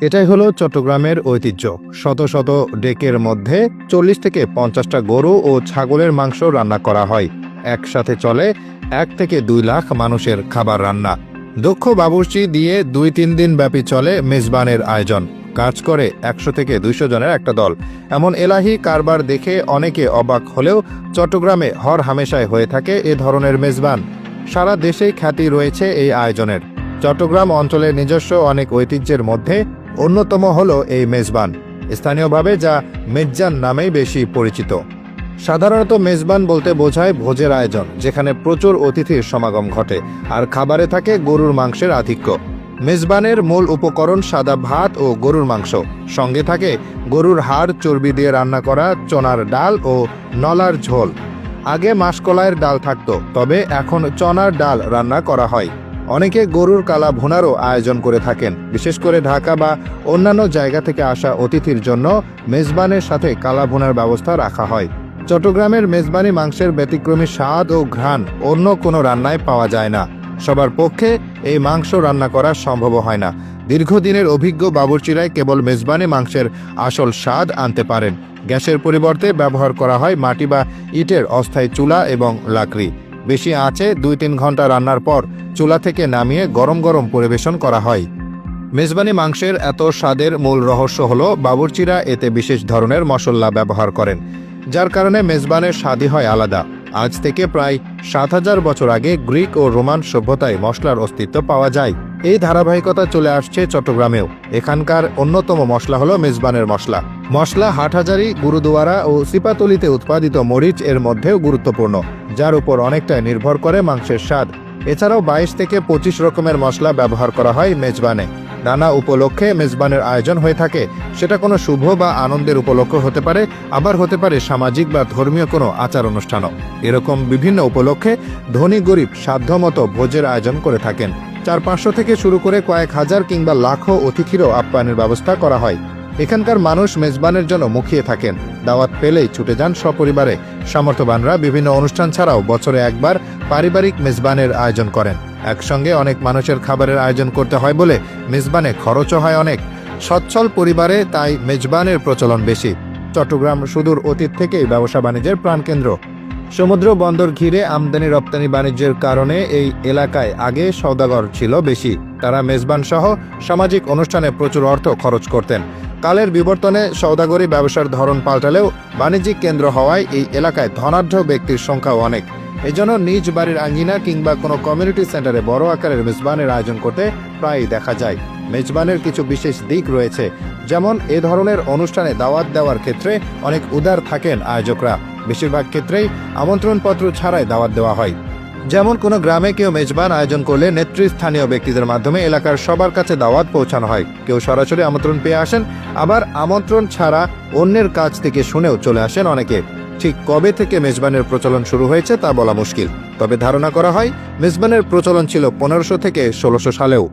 এটাই হলো চট্টগ্রামের ঐতিহ্য। শত শত ডেকের মধ্যে ৪০ থেকে ৫০টা গরু ও ছাগলের মাংস রান্না করা হয়। একসাথে চলে ১ থেকে ২ লাখ মানুষের খাবার রান্না। দক্ষ বাবুর্চি দিয়ে ২-৩ দিন ব্যাপী চলে মেজবানের আয়োজন। কাজ করে ১০০ থেকে ২০০ জনের একটা দল। এমন এলাহি কারবার দেখে অনেকে অবাক হলেও চট্টগ্রামে হর হামেশায় হয়ে থাকে এ ধরনের মেজবান। সারা দেশেই খ্যাতি রয়েছে এই আয়োজনের। চট্টগ্রাম অঞ্চলের নিজস্ব অনেক ঐতিহ্যের মধ্যে অন্যতম হল এই মেজবান, স্থানীয়ভাবে যা মেজ্জান নামেই বেশি পরিচিত। সাধারণত মেজবান বলতে বোঝায় ভোজের আয়োজন, যেখানে প্রচুর অতিথির সমাগম ঘটে আর খাবারে থাকে গরুর মাংসের আধিক্য। মেজবানের মূল উপকরণ সাদা ভাত ও গরুর মাংস, সঙ্গে থাকে গরুর হাড়, চর্বি দিয়ে রান্না করা চনার ডাল ও নলার ঝোল। আগে মাসকলাইয়ের ডাল থাকতো, তবে এখন চনার ডাল রান্না করা হয়। অনেকে গরুর কালা ভুনারও আয়োজন করে থাকেন। বিশেষ করে ঢাকা বা অন্যান্য জায়গা থেকে আসা অতিথির জন্য মেজবানের সাথে কালা ভুনার ব্যবস্থা রাখা হয়। চট্টগ্রামের মেজবানি মাংসের ব্যতিক্রমী স্বাদ ও ঘ্রাণ অন্য কোনো রান্নায় পাওয়া যায় না। সবার পক্ষে এই মাংস রান্না করা সম্ভব হয় না। দীর্ঘদিনের অভিজ্ঞ বাবুর্চিরাই কেবল মেজবানি মাংসের আসল স্বাদ আনতে পারেন। গ্যাসের পরিবর্তে ব্যবহার করা হয় মাটি বা ইটের অস্থায়ী চুলা এবং লাকড়ি। বেশি আঁচে ২-৩ ঘন্টা রান্নার পর চুলা থেকে নামিয়ে গরম গরম পরিবেশন করা হয়। মেজবানি মাংসের এত স্বাদের মূল রহস্য হলো বাবুর্চিরা এতে বিশেষ ধরনের মশলা ব্যবহার করেন, যার কারণে মেজবানের স্বাদই হয় আলাদা। আজ থেকে প্রায় ৭,০০০ বছর আগে গ্রিক ও রোমান সভ্যতায় মশলার অস্তিত্ব পাওয়া যায়। এই ধারাবাহিকতা চলে আসছে চট্টগ্রামেও। এখানকার অন্যতম মশলা হলো মেজবানের মশলা। মশলা হাটহাজারী, গুরুদুয়ারা ও সিপাতলিতে উৎপাদিত মরিচ এর মধ্যেও গুরুত্বপূর্ণ, যার উপর অনেকটাই নির্ভর করে মাংসের স্বাদ। এছাড়াও ২২ থেকে ২৫ রকমের মশলা ব্যবহার করা হয় মেজবানে। নানা উপলক্ষে মেজবানের আয়োজন হয়ে থাকে। সেটা কোনো শুভ বা আনন্দের উপলক্ষ হতে পারে, আবার হতে পারে সামাজিক বা ধর্মীয় কোনো আচার অনুষ্ঠানও। এরকম বিভিন্ন উপলক্ষে ধনী গরিব সাধ্যমতো ভোজের আয়োজন করে থাকেন। ৪-৫০০ থেকে শুরু করে কয়েক হাজার কিংবা লাখো অতিথিরও আপ্যায়নের ব্যবস্থা করা হয়। এখানকার মানুষ মেজবানের জন্য মুখিয়ে থাকেন। দাওয়াত পেলেই ছুটে যান সপরিবারে। সামর্থ্যবানরা বিভিন্ন অনুষ্ঠান ছাড়াও বছরে একবার পারিবারিক মেজবানের আয়োজন করেন। একসঙ্গে অনেক মানুষের খাবারের আয়োজন করতে হয় বলে মেজবানে খরচও হয় অনেক। সচ্ছল পরিবারে তাই মেজবানের প্রচলন বেশি। চট্টগ্রাম সুদূর অতীত থেকেই ব্যবসা বাণিজ্যের প্রাণকেন্দ্র। সমুদ্র বন্দর ঘিরে আমদানি রপ্তানি বাণিজ্যের কারণে এই এলাকায় আগে সওদাগর ছিল বেশি। তারা মেজবান সহ সামাজিক অনুষ্ঠানে প্রচুর অর্থ খরচ করতেন। কালের বিবর্তনে সওদাগরি ব্যবসার ধরন পাল্টালেও বাণিজ্যিক কেন্দ্র হওয়ায় এই এলাকায় ধনাঢ্য ব্যক্তির সংখ্যাও অনেক। এজন্য নিজ বাড়ির আঙ্গিনা কিংবা কোনো কমিউনিটি সেন্টারে বড় আকারের মেজবানের আয়োজন করতে প্রায়ই দেখা যায়। মেজবানের কিছু বিশেষ দিক রয়েছে, যেমন এ ধরনের অনুষ্ঠানে দাওয়াত দেওয়ার ক্ষেত্রে অনেক উদার থাকেন আয়োজকরা। বেশিরভাগ ক্ষেত্রেই আমন্ত্রণপত্র ছাড়াই দাওয়াত দেওয়া হয়। যেমন কোনো গ্রামে কেউ মেজবান আয়োজন করলে নেতৃস্থানীয় ব্যক্তিদের মাধ্যমে এলাকার সবার কাছে দাওয়াত পৌঁছানো হয়। কেউ সরাসরি আমন্ত্রণ পেয়ে আসেন, আবার আমন্ত্রণ ছাড়া অন্যের কাছ থেকে শুনেও চলে আসেন অনেকে। ঠিক কবে থেকে মেজবানের প্রচলন শুরু হয়েছে তা বলা মুশকিল, তবে ধারণা করা হয় মেজবানের প্রচলন ছিল ১৫০০ থেকে ১৬০০ সালেও।